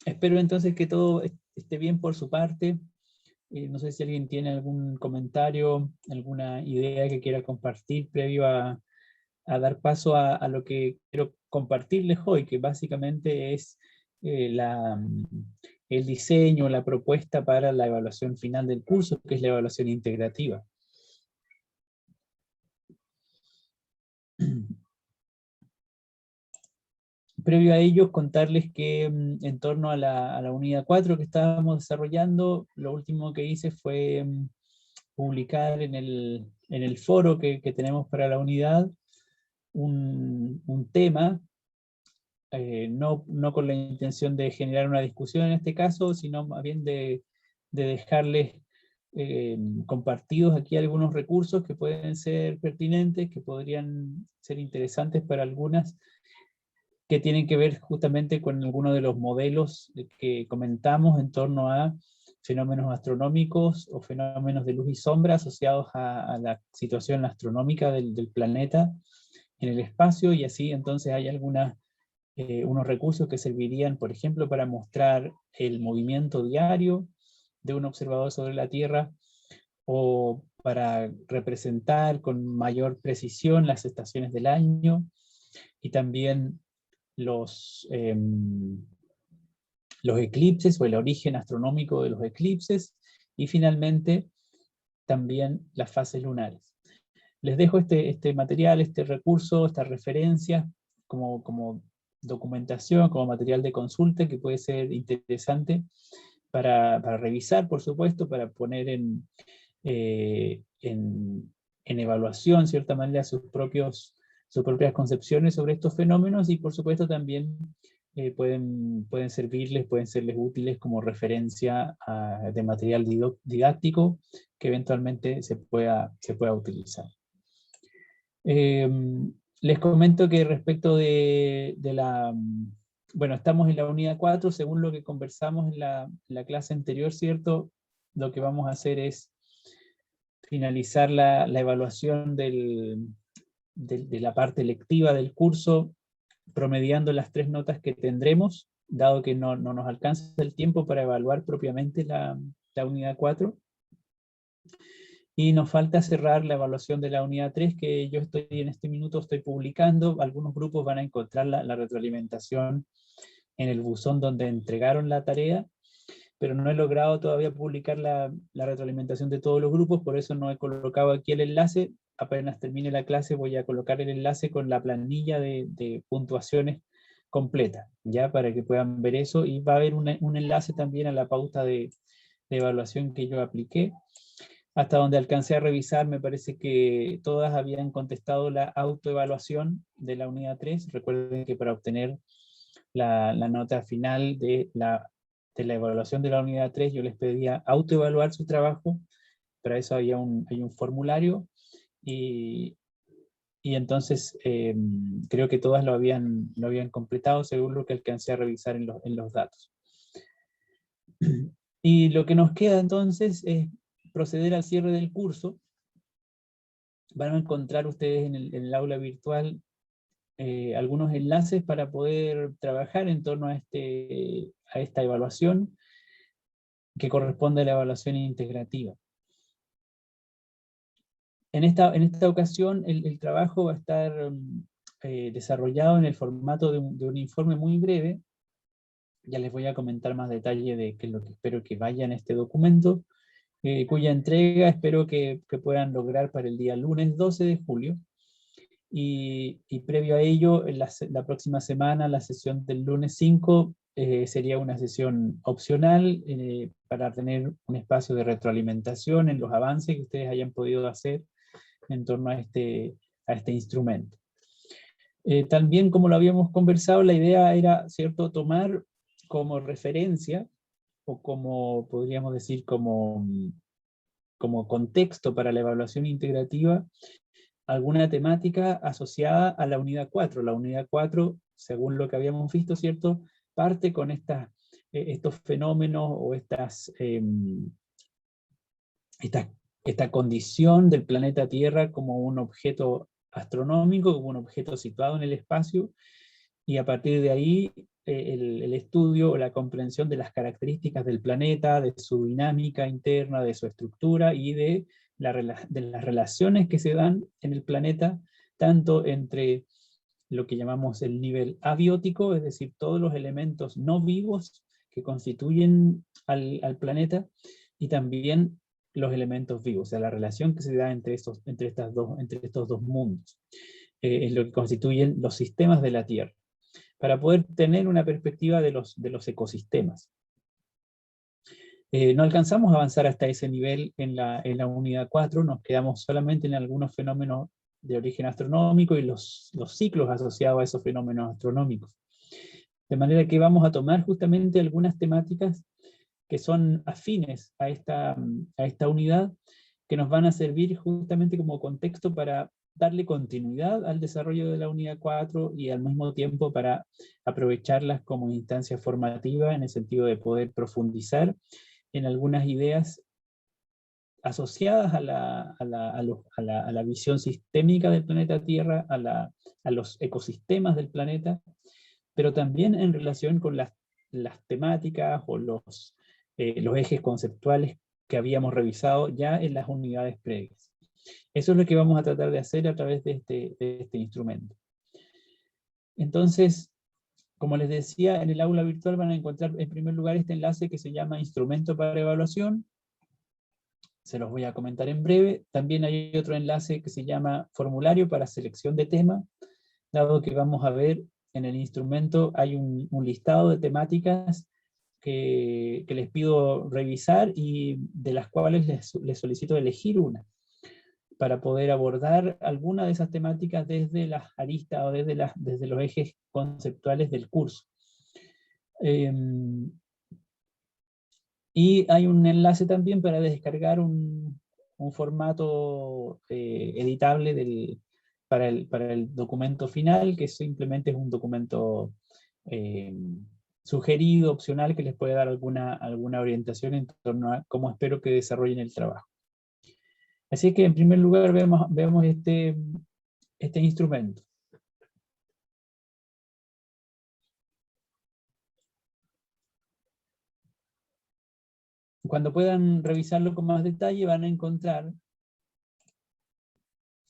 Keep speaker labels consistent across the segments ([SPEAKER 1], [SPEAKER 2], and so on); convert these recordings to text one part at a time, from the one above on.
[SPEAKER 1] Espero entonces que todo esté bien por su parte. No sé si alguien tiene algún comentario, alguna idea que quiera compartir previo a dar paso a lo que quiero compartirles hoy, que básicamente es el diseño, la propuesta para la evaluación final del curso, que es la evaluación integrativa. Previo a ello, contarles que en torno a la unidad 4 que estábamos desarrollando, lo último que hice fue publicar en el foro que tenemos para la unidad un tema, no con la intención de generar una discusión en este caso, sino más bien de dejarles compartidos aquí algunos recursos que pueden ser pertinentes, que podrían ser interesantes para algunas, que tienen que ver justamente con algunos de los modelos que comentamos en torno a fenómenos astronómicos o fenómenos de luz y sombra asociados a la situación astronómica del planeta en el espacio, y así entonces hay unos recursos que servirían, por ejemplo, para mostrar el movimiento diario de un observador sobre la Tierra, o para representar con mayor precisión las estaciones del año, y también los eclipses o el origen astronómico de los eclipses, y finalmente también las fases lunares. Les dejo este material, este recurso, esta referencia como documentación, como material de consulta que puede ser interesante para revisar, por supuesto, para poner en evaluación, de cierta manera, sus propias concepciones sobre estos fenómenos, y por supuesto también pueden serles útiles como referencia de material didáctico que eventualmente se pueda utilizar. Les comento que respecto de la... Bueno, estamos en la unidad 4, según lo que conversamos en la clase anterior, ¿cierto? Lo que vamos a hacer es finalizar la evaluación de la parte lectiva del curso, promediando las 3 notas que tendremos, dado que no nos alcanza el tiempo para evaluar propiamente la unidad 4. Y nos falta cerrar la evaluación de la unidad 3, que yo en este minuto estoy publicando. Algunos grupos van a encontrar la retroalimentación en el buzón donde entregaron la tarea, pero no he logrado todavía publicar la retroalimentación de todos los grupos, por eso no he colocado aquí el enlace. Apenas termine la clase voy a colocar el enlace con la planilla de puntuaciones completa, ya para que puedan ver eso, y va a haber un enlace también a la pauta de evaluación que yo apliqué. Hasta donde alcancé a revisar, me parece que todas habían contestado la autoevaluación de la unidad 3. Recuerden que para obtener la nota final de la evaluación de la unidad 3, yo les pedía autoevaluar su trabajo. Para eso hay un formulario, y entonces creo que todas lo habían completado según lo que alcancé a revisar en los datos. Y lo que nos queda entonces es proceder al cierre del curso. Van a encontrar ustedes en el aula virtual algunos enlaces para poder trabajar en torno a esta evaluación que corresponde a la evaluación integrativa. En esta ocasión el trabajo va a estar desarrollado en el formato de un informe muy breve. Ya les voy a comentar más detalle de qué es lo que espero que vaya en este documento, cuya entrega espero que puedan lograr para el día lunes 12 de julio. Y previo a ello, en la próxima semana, la sesión del lunes 5, sería una sesión opcional para tener un espacio de retroalimentación en los avances que ustedes hayan podido hacer en torno a este instrumento. También, como lo habíamos conversado, la idea era, ¿cierto?, tomar como referencia, o como, podríamos decir, como contexto para la evaluación integrativa, alguna temática asociada a la unidad 4. La unidad 4, según lo que habíamos visto, ¿cierto?, parte con estos fenómenos o esta condición del planeta Tierra como un objeto astronómico, como un objeto situado en el espacio, y a partir de ahí el estudio o la comprensión de las características del planeta, de su dinámica interna, de su estructura y de las relaciones que se dan en el planeta, tanto entre lo que llamamos el nivel abiótico, es decir, todos los elementos no vivos que constituyen al planeta, y también los elementos vivos, o sea, la relación que se da entre estos dos mundos, es lo que constituyen los sistemas de la Tierra, para poder tener una perspectiva de los ecosistemas. No alcanzamos a avanzar hasta ese nivel en la unidad 4, nos quedamos solamente en algunos fenómenos de origen astronómico y los ciclos asociados a esos fenómenos astronómicos. De manera que vamos a tomar justamente algunas temáticas que son afines a esta unidad, que nos van a servir justamente como contexto para darle continuidad al desarrollo de la unidad 4 y al mismo tiempo para aprovecharlas como instancia formativa en el sentido de poder profundizar en algunas ideas asociadas a la visión sistémica del planeta Tierra, a los ecosistemas del planeta, pero también en relación con las temáticas o los ejes conceptuales que habíamos revisado ya en las unidades previas. Eso es lo que vamos a tratar de hacer a través de este instrumento. Entonces, como les decía, en el aula virtual van a encontrar en primer lugar este enlace que se llama Instrumento para Evaluación. Se los voy a comentar en breve. También hay otro enlace que se llama Formulario para Selección de Tema, dado que vamos a ver en el instrumento hay un listado de temáticas que les pido revisar y de las cuales les solicito elegir una, para poder abordar alguna de esas temáticas desde las aristas o desde los ejes conceptuales del curso. Y hay un enlace también para descargar un formato editable para el documento final, que simplemente es un documento sugerido, opcional, que les puede dar alguna orientación en torno a cómo espero que desarrollen el trabajo. Así que en primer lugar vemos este instrumento. Cuando puedan revisarlo con más detalle van a encontrar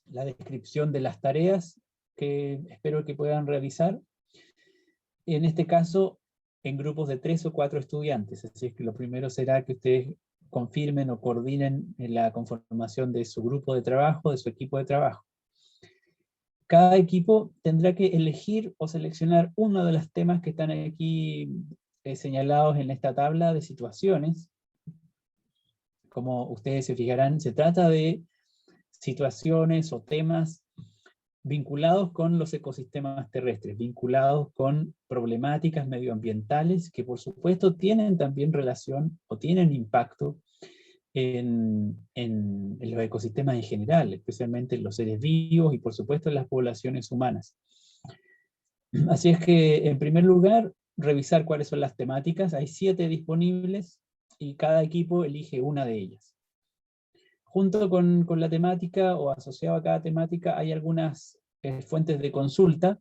[SPEAKER 1] la descripción de las tareas que espero que puedan realizar. En este caso, en grupos de 3 o 4 estudiantes. Así es que lo primero será que ustedes confirmen o coordinen la conformación de su grupo de trabajo, de su equipo de trabajo. Cada equipo tendrá que elegir o seleccionar uno de los temas que están aquí señalados en esta tabla de situaciones. Como ustedes se fijarán, se trata de situaciones o temas vinculados con los ecosistemas terrestres, vinculados con problemáticas medioambientales que por supuesto tienen también relación o tienen impacto en los ecosistemas en general, especialmente en los seres vivos y por supuesto en las poblaciones humanas. Así es que en primer lugar, revisar cuáles son las temáticas. Hay 7 disponibles y cada equipo elige una de ellas. Junto con la temática o asociado a cada temática hay algunas fuentes de consulta.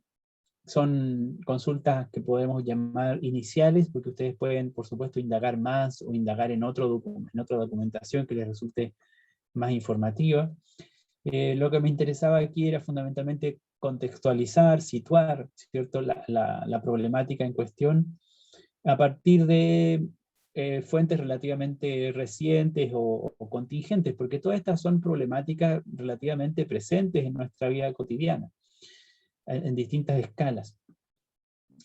[SPEAKER 1] Son consultas que podemos llamar iniciales, porque ustedes pueden, por supuesto, indagar más o indagar en otra documentación que les resulte más informativa. Lo que me interesaba aquí era fundamentalmente contextualizar, situar, ¿cierto?, la problemática en cuestión a partir de fuentes relativamente recientes o contingentes, porque todas estas son problemáticas relativamente presentes en nuestra vida cotidiana, en distintas escalas.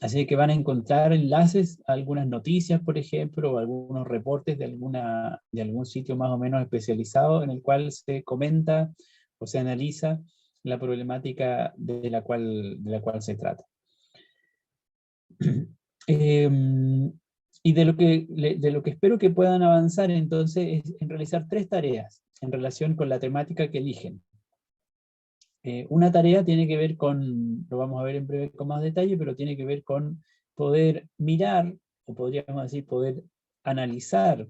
[SPEAKER 1] Así que van a encontrar enlaces a algunas noticias, por ejemplo, o algunos reportes de algún sitio más o menos especializado en el cual se comenta o se analiza la problemática de la cual se trata. Y de lo que espero que puedan avanzar entonces es en realizar 3 tareas en relación con la temática que eligen. Una tarea tiene que ver con, lo vamos a ver en breve con más detalle, pero tiene que ver con poder mirar, o podríamos decir poder analizar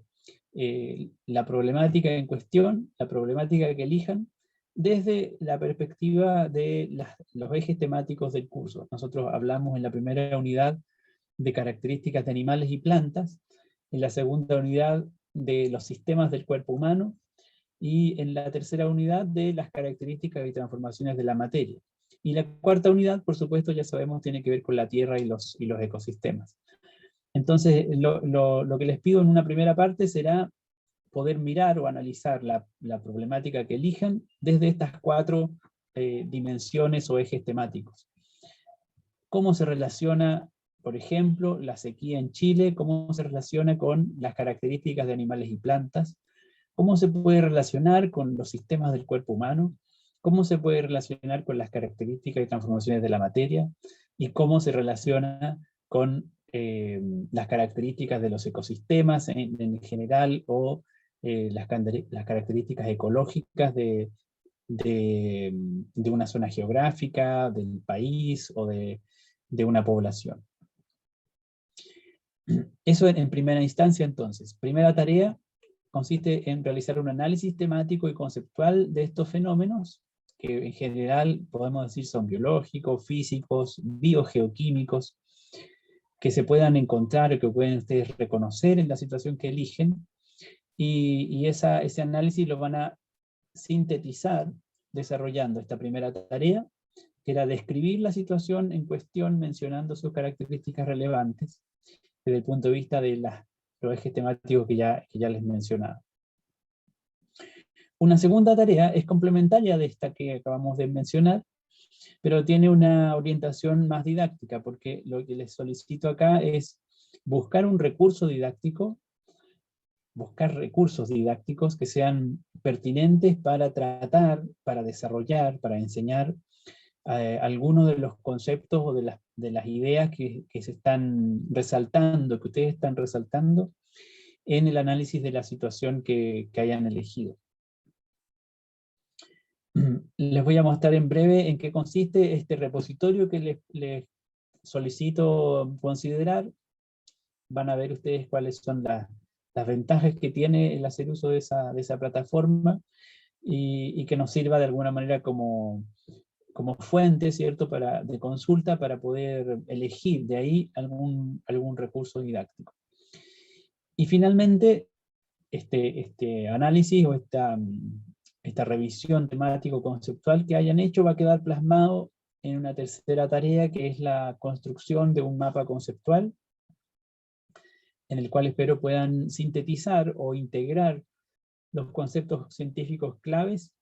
[SPEAKER 1] la problemática en cuestión, la problemática que elijan, desde la perspectiva de los ejes temáticos del curso. Nosotros hablamos en la primera unidad de características de animales y plantas, en la segunda unidad de los sistemas del cuerpo humano, y en la tercera unidad de las características y transformaciones de la materia. Y la cuarta unidad, por supuesto, ya sabemos, tiene que ver con la Tierra y los ecosistemas. Entonces, lo que les pido en una primera parte será poder mirar o analizar la problemática que elijan desde estas cuatro dimensiones o ejes temáticos. ¿Cómo se relaciona, por ejemplo, la sequía en Chile? ¿Cómo se relaciona con las características de animales y plantas? ¿Cómo se puede relacionar con los sistemas del cuerpo humano? ¿Cómo se puede relacionar con las características y transformaciones de la materia? ¿Y cómo se relaciona con las características de los ecosistemas en general, o las características ecológicas de una zona geográfica, del país o de una población? Eso en primera instancia. Entonces, primera tarea consiste en realizar un análisis temático y conceptual de estos fenómenos, que en general podemos decir son biológicos, físicos, biogeoquímicos, que se puedan encontrar o que pueden ustedes reconocer en la situación que eligen, y ese análisis lo van a sintetizar desarrollando esta primera tarea, que era describir la situación en cuestión mencionando sus características relevantes desde el punto de vista de los ejes temáticos que ya les mencionaba. Una segunda tarea es complementaria de esta que acabamos de mencionar, pero tiene una orientación más didáctica, porque lo que les solicito acá es buscar un recurso didáctico, buscar recursos didácticos que sean pertinentes para tratar, para desarrollar, para enseñar algunos de los conceptos o de las ideas que se están resaltando, que ustedes están resaltando en el análisis de la situación que hayan elegido. Les voy a mostrar en breve en qué consiste este repositorio que les solicito considerar. Van a ver ustedes cuáles son las ventajas que tiene el hacer uso de esa plataforma, y que nos sirva de alguna manera como fuente, ¿cierto?, de consulta para poder elegir de ahí algún recurso didáctico. Y finalmente, este análisis o esta revisión temático-conceptual que hayan hecho va a quedar plasmado en una tercera tarea, que es la construcción de un mapa conceptual, en el cual espero puedan sintetizar o integrar los conceptos científicos claves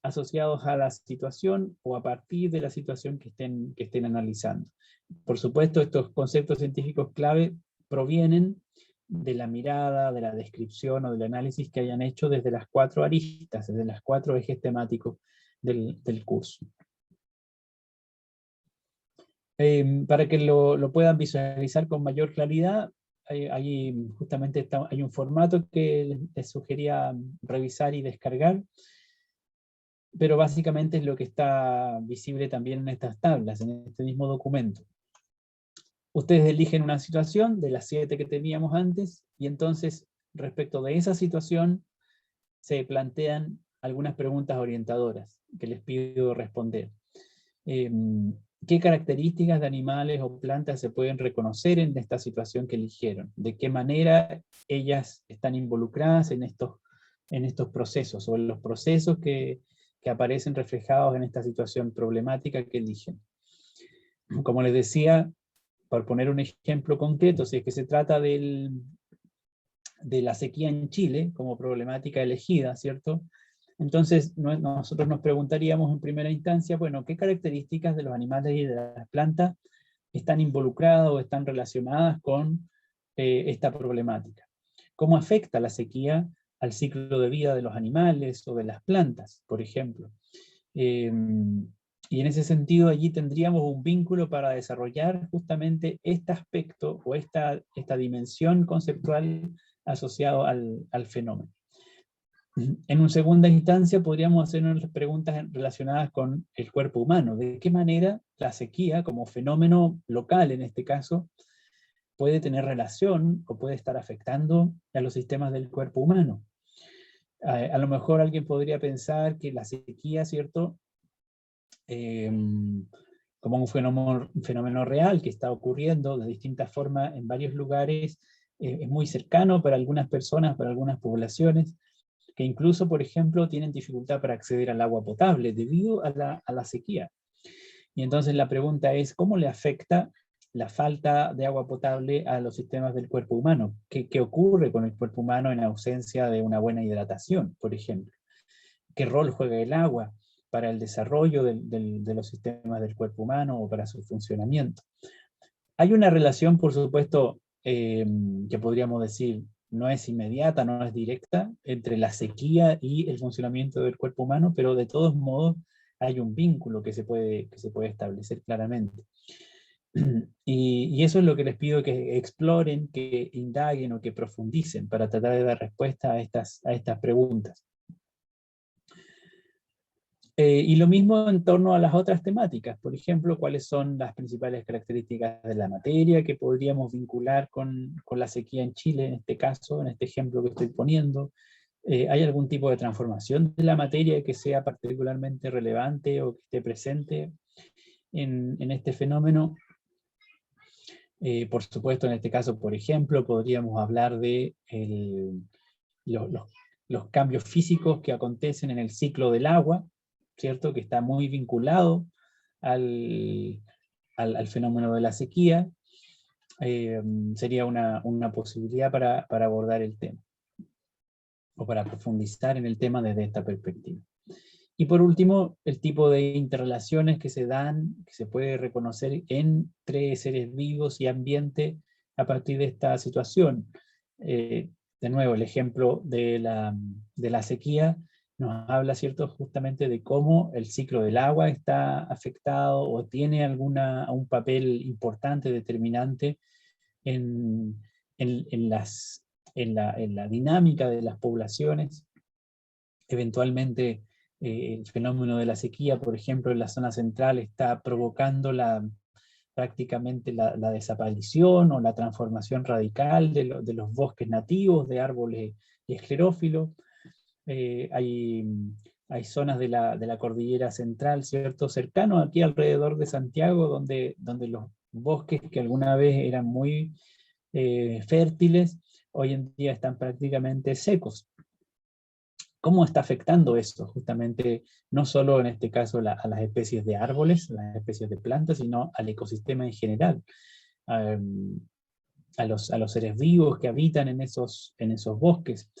[SPEAKER 1] asociados a la situación o a partir de la situación que estén analizando. Por supuesto, estos conceptos científicos clave provienen de la mirada, de la descripción o del análisis que hayan hecho desde las cuatro aristas, desde las cuatro ejes temáticos del curso. Para que lo puedan visualizar con mayor claridad, justamente hay un formato que les sugería revisar y descargar, pero básicamente es lo que está visible también en estas tablas, en este mismo documento. Ustedes eligen una situación de las 7 que teníamos antes, y entonces, respecto de esa situación, se plantean algunas preguntas orientadoras que les pido responder. ¿Qué características de animales o plantas se pueden reconocer en esta situación que eligieron? ¿De qué manera ellas están involucradas en estos procesos, o en los procesos que aparecen reflejados en esta situación problemática que eligen? Como les decía, por poner un ejemplo concreto, si es que se trata de la sequía en Chile como problemática elegida, ¿cierto? Entonces nosotros nos preguntaríamos en primera instancia, bueno, ¿qué características de los animales y de las plantas están involucradas o están relacionadas con esta problemática? ¿Cómo afecta la sequía al ciclo de vida de los animales o de las plantas, por ejemplo? Y en ese sentido allí tendríamos un vínculo para desarrollar justamente este aspecto o esta dimensión conceptual asociado al fenómeno. En una segunda instancia podríamos hacernos preguntas relacionadas con el cuerpo humano. ¿De qué manera la sequía, como fenómeno local en este caso, puede tener relación o puede estar afectando a los sistemas del cuerpo humano? A lo mejor alguien podría pensar que la sequía, ¿cierto?, como un fenómeno real que está ocurriendo de distintas formas en varios lugares, es muy cercano para algunas personas, para algunas poblaciones, que incluso, por ejemplo, tienen dificultad para acceder al agua potable debido a la sequía. Y entonces la pregunta es, ¿cómo le afecta la falta de agua potable a los sistemas del cuerpo humano? ¿Qué ocurre con el cuerpo humano en ausencia de una buena hidratación, por ejemplo? ¿Qué rol juega el agua para el desarrollo de los sistemas del cuerpo humano o para su funcionamiento? Hay una relación, por supuesto, que podríamos decir no es inmediata, no es directa, entre la sequía y el funcionamiento del cuerpo humano, pero de todos modos hay un vínculo que se puede establecer claramente. Y eso es lo que les pido que exploren, que indaguen o que profundicen para tratar de dar respuesta a estas preguntas. Y lo mismo en torno a las otras temáticas, por ejemplo, cuáles son las principales características de la materia que podríamos vincular con la sequía en Chile, en este caso, en este ejemplo que estoy poniendo. ¿Hay algún tipo de transformación de la materia que sea particularmente relevante o que esté presente en este fenómeno? Por supuesto, en este caso, por ejemplo, podríamos hablar de los cambios físicos que acontecen en el ciclo del agua, ¿cierto? Que está muy vinculado al fenómeno de la sequía. Sería una posibilidad para abordar el tema, o para profundizar en el tema desde esta perspectiva. Y por último, el tipo de interrelaciones que se dan, que se puede reconocer entre seres vivos y ambiente a partir de esta situación. De nuevo, el ejemplo de la sequía nos habla, ¿cierto?, justamente de cómo el ciclo del agua está afectado o tiene un papel importante, determinante en la dinámica de las poblaciones. Eventualmente, el fenómeno de la sequía, por ejemplo, en la zona central está provocando prácticamente la desaparición o la transformación radical de los bosques nativos, de árboles y esclerófilos. Hay zonas de la cordillera central, ¿cierto?, cercano aquí alrededor de Santiago, donde los bosques que alguna vez eran muy fértiles, hoy en día están prácticamente secos. ¿Cómo está afectando esto? Justamente, no solo en este caso a las especies de árboles, las especies de plantas, sino al ecosistema en general, a los seres vivos que habitan en esos bosques,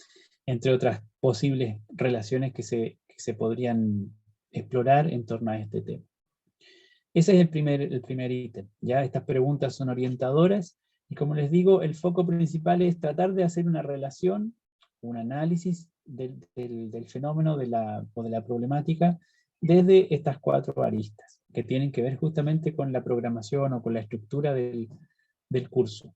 [SPEAKER 1] entre otras posibles relaciones que se podrían explorar en torno a este tema. Ese es el primer ítem. Ya estas preguntas son orientadoras, y como les digo, el foco principal es tratar de hacer una relación, un análisis del fenómeno o de la problemática desde estas 4 aristas, que tienen que ver justamente con la programación o con la estructura del curso.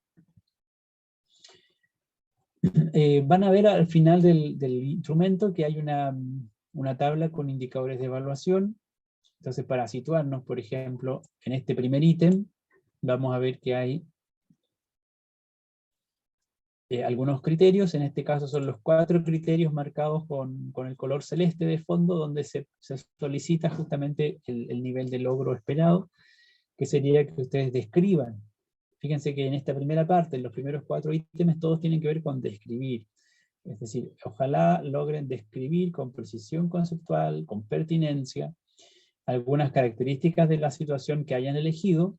[SPEAKER 1] Van a ver al final del instrumento que hay una tabla con indicadores de evaluación. Entonces, para situarnos, por ejemplo, en este primer ítem, vamos a ver que hay algunos criterios. En este caso son los 4 criterios marcados con el color celeste de fondo, donde se solicita justamente el nivel de logro esperado, que sería que ustedes describan. Fíjense que en esta primera parte, en los primeros 4 ítems, todos tienen que ver con describir. Es decir, ojalá logren describir con precisión conceptual, con pertinencia, algunas características de la situación que hayan elegido,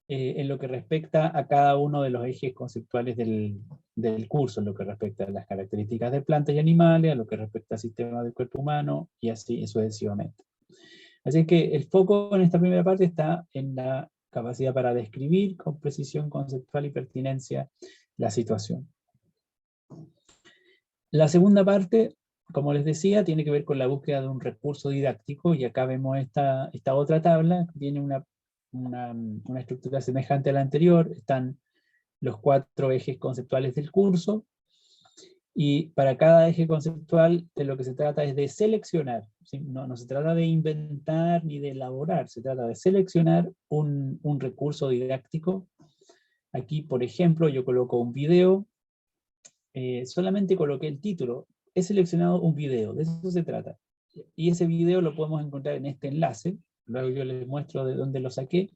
[SPEAKER 1] en lo que respecta a cada uno de los ejes conceptuales del curso, en lo que respecta a las características de plantas y animales, a lo que respecta al sistema del cuerpo humano, y así sucesivamente. Así que el foco en esta primera parte está en la capacidad para describir con precisión conceptual y pertinencia la situación. La segunda parte, como les decía, tiene que ver con la búsqueda de un recurso didáctico, y acá vemos esta otra tabla, que tiene una estructura semejante a la anterior. Están los 4 ejes conceptuales del curso, y para cada eje conceptual de lo que se trata es de seleccionar, ¿sí? No se trata de inventar ni de elaborar, se trata de seleccionar un recurso didáctico. Aquí, por ejemplo, yo coloco un video, solamente coloqué el título, he seleccionado un video, de eso se trata. Y ese video lo podemos encontrar en este enlace, luego yo les muestro de dónde lo saqué.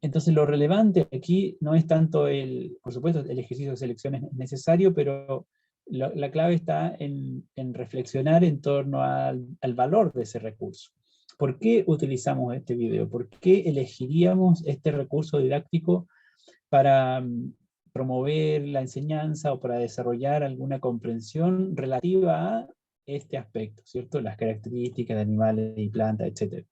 [SPEAKER 1] Entonces lo relevante aquí no es tanto por supuesto, el ejercicio de selección es necesario, pero la clave está en reflexionar en torno al valor de ese recurso. ¿Por qué utilizamos este video? ¿Por qué elegiríamos este recurso didáctico para promover la enseñanza o para desarrollar alguna comprensión relativa a este aspecto, ¿cierto? Las características de animales y plantas, etc.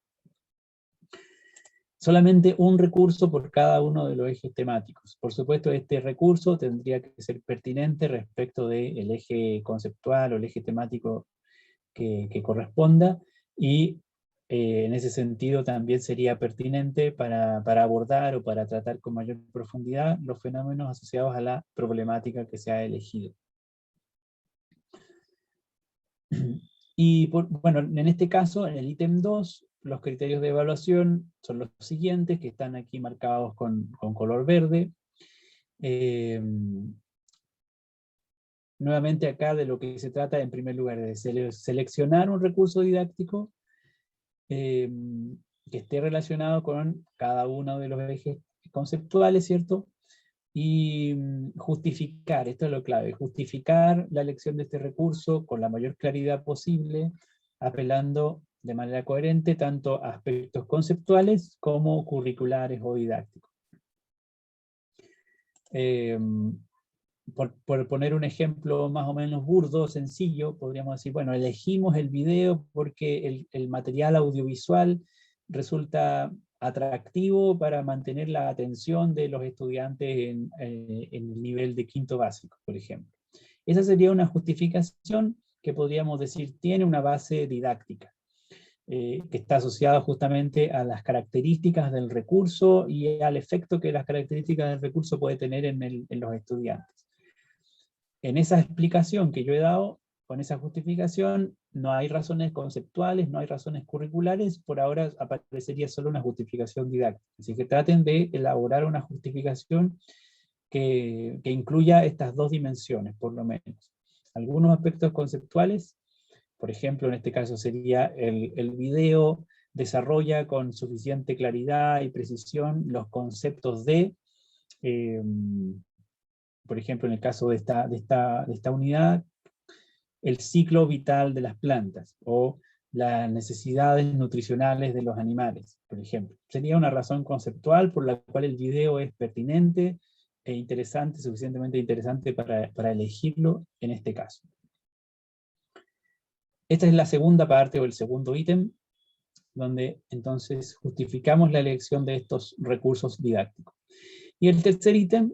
[SPEAKER 1] Solamente un recurso por cada uno de los ejes temáticos. Por supuesto, este recurso tendría que ser pertinente respecto del eje conceptual o el eje temático que corresponda, y en ese sentido también sería pertinente para abordar o para tratar con mayor profundidad los fenómenos asociados a la problemática que se ha elegido. Y bueno, en este caso, en el ítem 2, los criterios de evaluación son los siguientes, que están aquí marcados con color verde. Nuevamente acá de lo que se trata, en primer lugar, de seleccionar un recurso didáctico que esté relacionado con cada uno de los ejes conceptuales, ¿cierto? Y justificar, esto es lo clave, justificar la elección de este recurso con la mayor claridad posible, apelando de manera coherente tanto a aspectos conceptuales como curriculares o didácticos. Por poner un ejemplo más o menos burdo, sencillo, podríamos decir, bueno, elegimos el video porque el material audiovisual resulta atractivo para mantener la atención de los estudiantes en el nivel de quinto básico, por ejemplo. Esa sería una justificación que podríamos decir tiene una base didáctica, que está asociada justamente a las características del recurso y al efecto que las características del recurso puede tener en los estudiantes. En esa explicación que yo he dado, con esa justificación, no hay razones conceptuales, no hay razones curriculares, por ahora aparecería solo una justificación didáctica. Así que traten de elaborar una justificación que incluya estas dos dimensiones, por lo menos. Algunos aspectos conceptuales, por ejemplo, en este caso sería el video desarrolla con suficiente claridad y precisión los conceptos de... por ejemplo, en el caso de esta unidad, el ciclo vital de las plantas, o las necesidades nutricionales de los animales, por ejemplo. Sería una razón conceptual por la cual el video es pertinente e interesante, suficientemente interesante para elegirlo en este caso. Esta es la segunda parte, o el segundo ítem, donde entonces justificamos la elección de estos recursos didácticos. Y el tercer ítem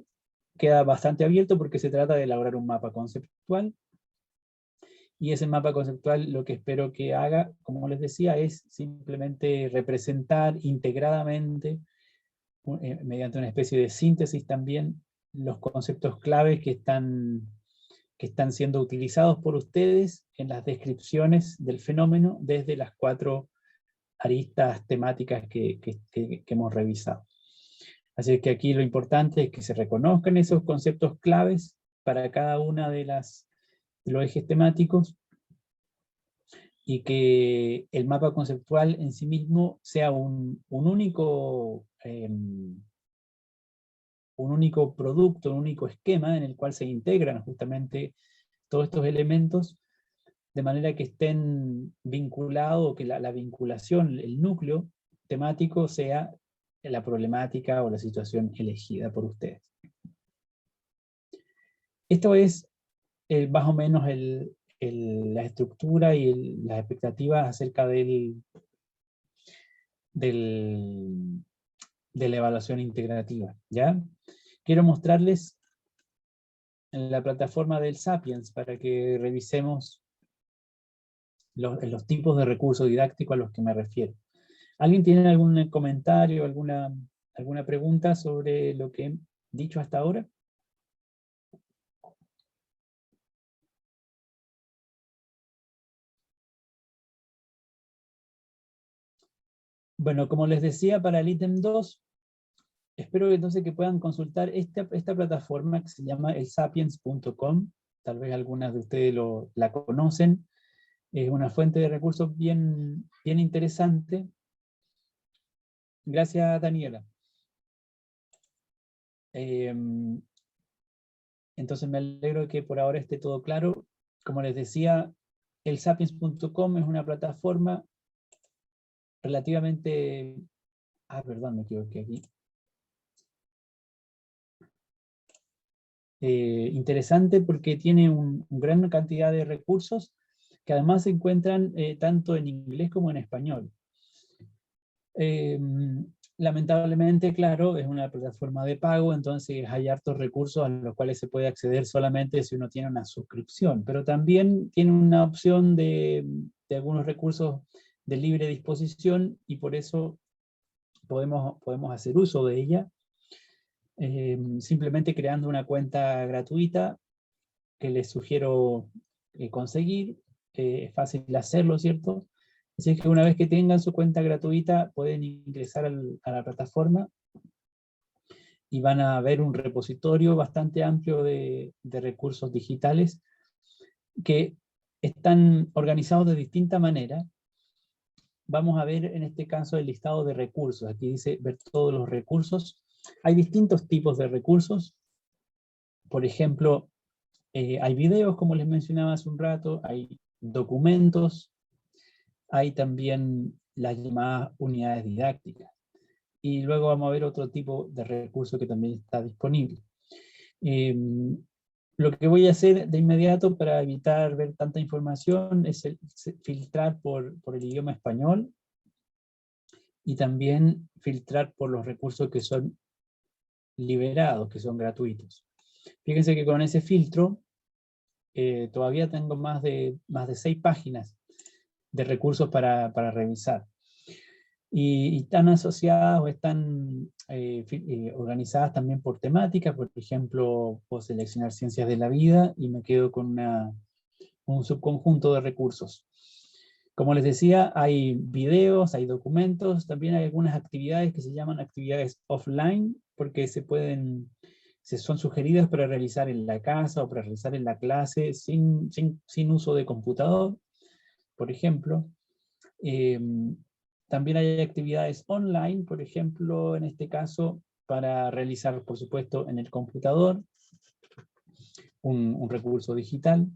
[SPEAKER 1] queda bastante abierto porque se trata de elaborar un mapa conceptual, y ese mapa conceptual lo que espero que haga, como les decía, es simplemente representar integradamente, mediante una especie de síntesis también, los conceptos claves que están siendo utilizados por ustedes en las descripciones del fenómeno desde las 4 aristas temáticas que hemos revisado. Así que aquí lo importante es que se reconozcan esos conceptos claves para cada una de los ejes temáticos, y que el mapa conceptual en sí mismo sea un único producto, un único esquema en el cual se integran justamente todos estos elementos, de manera que estén vinculados, que la vinculación, el núcleo temático sea la problemática o la situación elegida por ustedes. Esto es más o menos la estructura y las expectativas acerca de la evaluación integrativa, ¿ya? Quiero mostrarles en la plataforma del Sapiens para que revisemos los tipos de recursos didácticos a los que me refiero. ¿Alguien tiene algún comentario, alguna pregunta sobre lo que he dicho hasta ahora? Bueno, como les decía, para el ítem 2, espero entonces que puedan consultar esta plataforma que se llama elsapiens.com. Tal vez algunas de ustedes la conocen. Es una fuente de recursos bien interesante, Gracias, Daniela. Entonces me alegro de que por ahora esté todo claro. Como les decía, elsapiens.com es una plataforma relativamente... perdón, me equivoqué aquí. Interesante porque tiene una gran cantidad de recursos que además se encuentran tanto en inglés como en español. Lamentablemente, claro, es una plataforma de pago, entonces hay hartos recursos a los cuales se puede acceder solamente si uno tiene una suscripción, pero también tiene una opción de algunos recursos de libre disposición y por eso podemos hacer uso de ella, simplemente creando una cuenta gratuita que les sugiero conseguir. Es fácil hacerlo, ¿cierto? Así que una vez que tengan su cuenta gratuita, pueden ingresar a la plataforma y van a ver un repositorio bastante amplio de recursos digitales que están organizados de distinta manera. Vamos a ver en este caso el listado de recursos. Aquí dice ver todos los recursos. Hay distintos tipos de recursos. Por ejemplo, hay videos, como les mencionaba hace un rato, hay documentos, hay también las llamadas unidades didácticas. Y luego vamos a ver otro tipo de recurso que también está disponible. Lo que voy a hacer de inmediato para evitar ver tanta información es filtrar por el idioma español y también filtrar por los recursos que son liberados, que son gratuitos. Fíjense que con ese filtro todavía tengo más de 6 páginas de recursos para revisar. Y están asociadas o están organizadas también por temática. Por ejemplo, puedo seleccionar ciencias de la vida y me quedo con un subconjunto de recursos. Como les decía, hay videos, hay documentos, también hay algunas actividades que se llaman actividades offline, porque son sugeridas para realizar en la casa o para realizar en la clase sin uso de computador, por ejemplo. También hay actividades online, por ejemplo, en este caso, para realizar, por supuesto, en el computador, un recurso digital.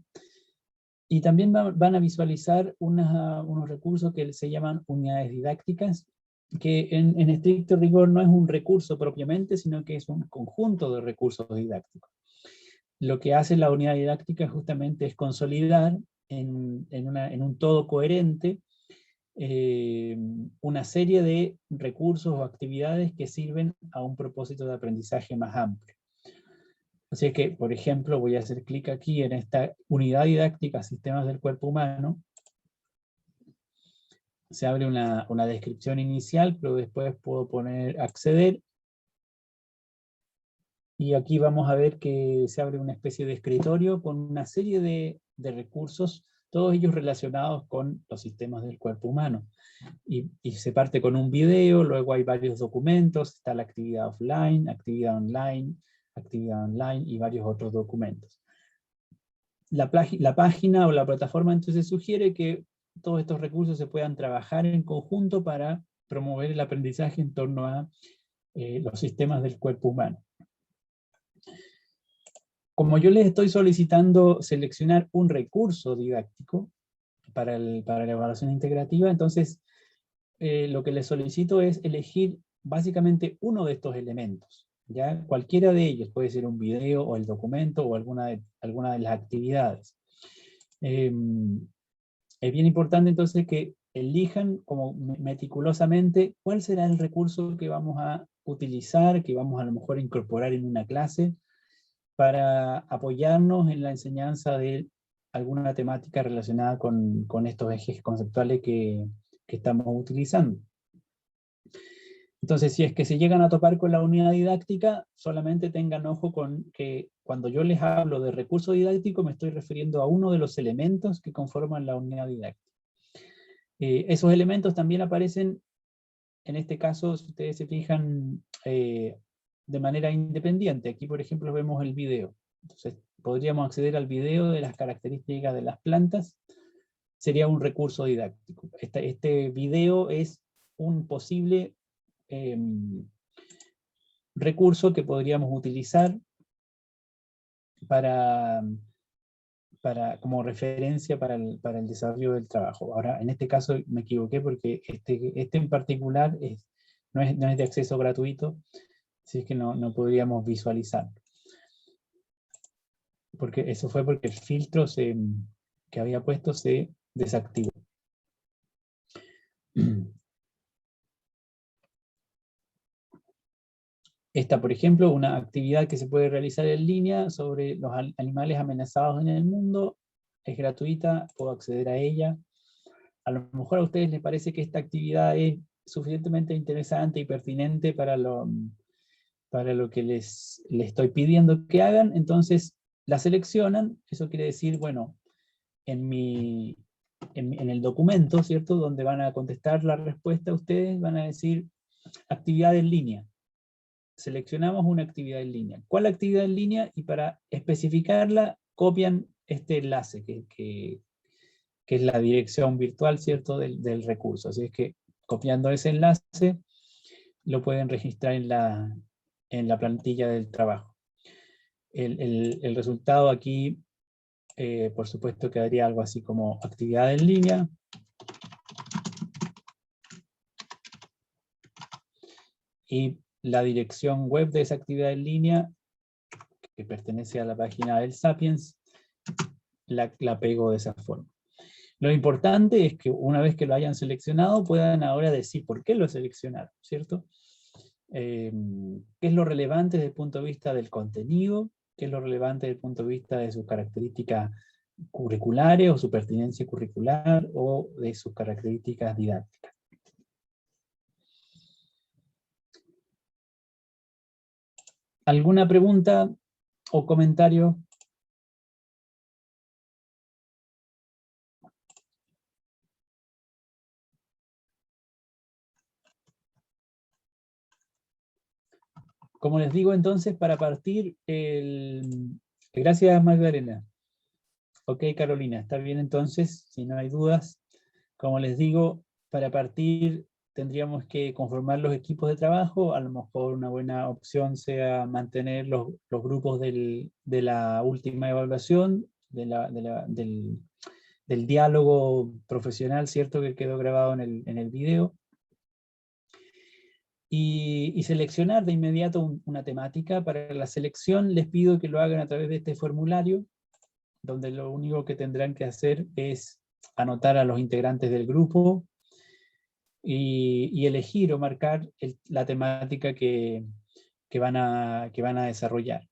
[SPEAKER 1] Y también van a visualizar unos recursos que se llaman unidades didácticas, que en estricto rigor no es un recurso propiamente, sino que es un conjunto de recursos didácticos. Lo que hace la unidad didáctica justamente es consolidar en un todo coherente una serie de recursos o actividades que sirven a un propósito de aprendizaje más amplio. Así que, por ejemplo, voy a hacer clic aquí en esta unidad didáctica Sistemas del Cuerpo Humano. Se abre una descripción inicial, pero después puedo poner acceder. Y aquí vamos a ver que se abre una especie de escritorio con una serie de recursos, todos ellos relacionados con los sistemas del cuerpo humano. Y se parte con un video, luego hay varios documentos, está la actividad offline, actividad online y varios otros documentos. La página o la plataforma entonces sugiere que todos estos recursos se puedan trabajar en conjunto para promover el aprendizaje en torno a los sistemas del cuerpo humano. Como yo les estoy solicitando seleccionar un recurso didáctico para la evaluación integrativa, entonces lo que les solicito es elegir básicamente uno de estos elementos. ¿Ya? Cualquiera de ellos, puede ser un video o el documento o alguna de las actividades. Es bien importante entonces que elijan como meticulosamente cuál será el recurso que vamos a utilizar, que vamos a lo mejor a incorporar en una clase, para apoyarnos en la enseñanza de alguna temática relacionada con estos ejes conceptuales que estamos utilizando. Entonces, si es que se llegan a topar con la unidad didáctica, solamente tengan ojo con que cuando yo les hablo de recurso didáctico, me estoy refiriendo a uno de los elementos que conforman la unidad didáctica. Esos elementos también aparecen, en este caso, si ustedes se fijan, de manera independiente. Aquí, por ejemplo, vemos el video. Entonces, podríamos acceder al video de las características de las plantas. Sería un recurso didáctico. Este video es un posible recurso que podríamos utilizar como referencia para el desarrollo del trabajo. Ahora, en este caso me equivoqué porque este en particular no es de acceso gratuito, así es que no podríamos visualizar. Porque eso fue porque el filtro que había puesto se desactivó. Esta, por ejemplo, una actividad que se puede realizar en línea sobre los animales amenazados en el mundo, es gratuita, puedo acceder a ella. A lo mejor a ustedes les parece que esta actividad es suficientemente interesante y pertinente para lo que les estoy pidiendo que hagan, entonces la seleccionan. Eso quiere decir, bueno, en el documento, ¿cierto? Donde van a contestar la respuesta, ustedes van a decir actividad en línea. Seleccionamos una actividad en línea. ¿Cuál actividad en línea? Y para especificarla, copian este enlace, que es la dirección virtual, ¿cierto? Del recurso. Así es que copiando ese enlace, lo pueden registrar en la plantilla del trabajo. El resultado aquí, por supuesto, quedaría algo así como actividad en línea. Y la dirección web de esa actividad en línea, que pertenece a la página del Sapiens, la pego de esa forma. Lo importante es que una vez que lo hayan seleccionado, puedan ahora decir por qué lo seleccionaron, ¿cierto? ¿Qué es lo relevante desde el punto de vista del contenido? ¿Qué es lo relevante desde el punto de vista de sus características curriculares o su pertinencia curricular o de sus características didácticas? ¿Alguna pregunta o comentario? Como les digo entonces, para partir, gracias Magdalena. Ok, Carolina, está bien entonces, si no hay dudas. Como les digo, para partir tendríamos que conformar los equipos de trabajo. A lo mejor una buena opción sea mantener los grupos de la última evaluación, del diálogo profesional, ¿cierto? Que quedó grabado en el video. Y seleccionar de inmediato una temática. Para la selección les pido que lo hagan a través de este formulario, donde lo único que tendrán que hacer es anotar a los integrantes del grupo y elegir o marcar la temática que van a desarrollar.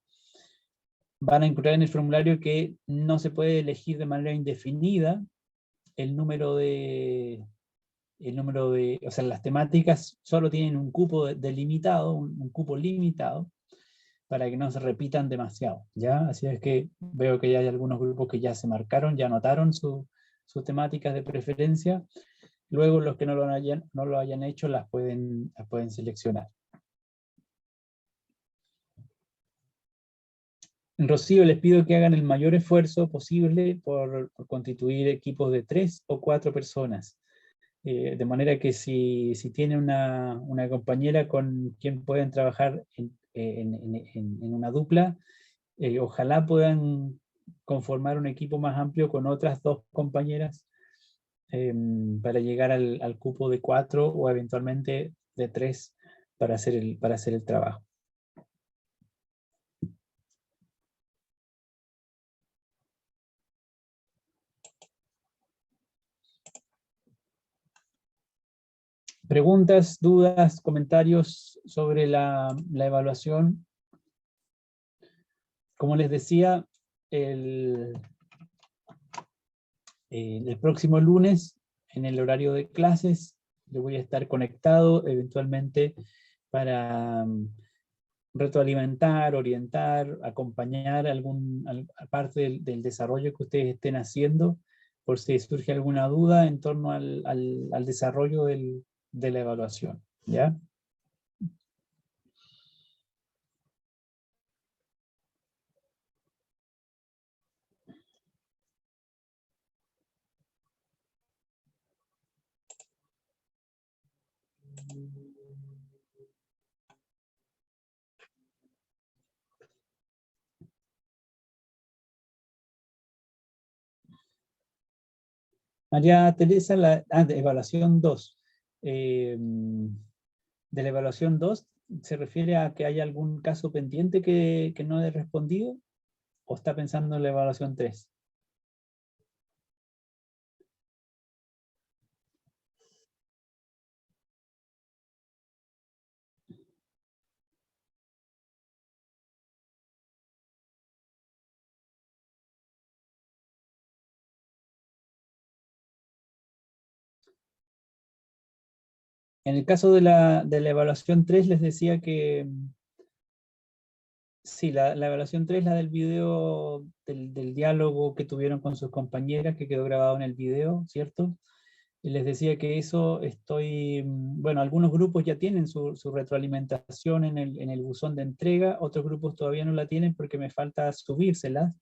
[SPEAKER 1] Van a encontrar en el formulario que no se puede elegir de manera indefinida el número de, o sea, las temáticas solo tienen un cupo delimitado, un cupo limitado, para que no se repitan demasiado, ¿ya? Así es que veo que ya hay algunos grupos que ya se marcaron, ya anotaron sus temáticas de preferencia. Luego los que no lo hayan hecho las pueden seleccionar. Rocío, les pido que hagan el mayor esfuerzo posible por constituir equipos de 3 o 4 personas. De manera que si tiene una compañera con quien pueden trabajar en una dupla, ojalá puedan conformar un equipo más amplio con otras 2 compañeras para llegar al cupo de 4 o eventualmente de 3 para hacer el trabajo. ¿Preguntas, dudas, comentarios sobre la evaluación? Como les decía, el próximo lunes, en el horario de clases, yo voy a estar conectado eventualmente para retroalimentar, orientar, acompañar parte del desarrollo que ustedes estén haciendo, por si surge alguna duda en torno al desarrollo de la evaluación, ¿ya? María Teresa, de evaluación 2. De la evaluación 2, ¿se refiere a que hay algún caso pendiente que no he respondido? ¿O está pensando en la evaluación 3? En el caso de la evaluación 3 les decía que sí, la evaluación 3, la del video, del diálogo que tuvieron con sus compañeras, que quedó grabado en el video, ¿cierto? Y les decía que eso bueno, algunos grupos ya tienen su retroalimentación en el buzón de entrega, otros grupos todavía no la tienen porque me falta subírselas.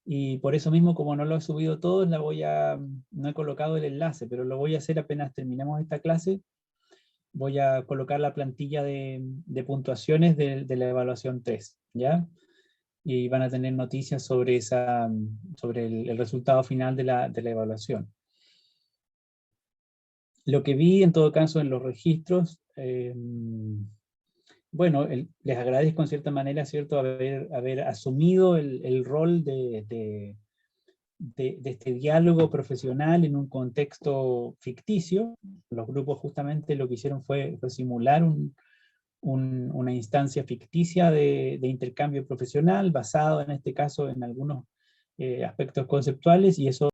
[SPEAKER 1] Y por eso mismo, como no lo he subido todos, no he colocado el enlace, pero lo voy a hacer apenas terminemos esta clase. Voy a colocar la plantilla de puntuaciones de la evaluación 3, ¿ya? Y van a tener noticias sobre el resultado final de la evaluación. Lo que vi en todo caso en los registros, bueno, les agradezco en cierta manera, ¿cierto?, haber asumido el rol de este diálogo profesional en un contexto ficticio. Los grupos justamente lo que hicieron fue simular una instancia ficticia de intercambio profesional basado en este caso en algunos aspectos conceptuales, y eso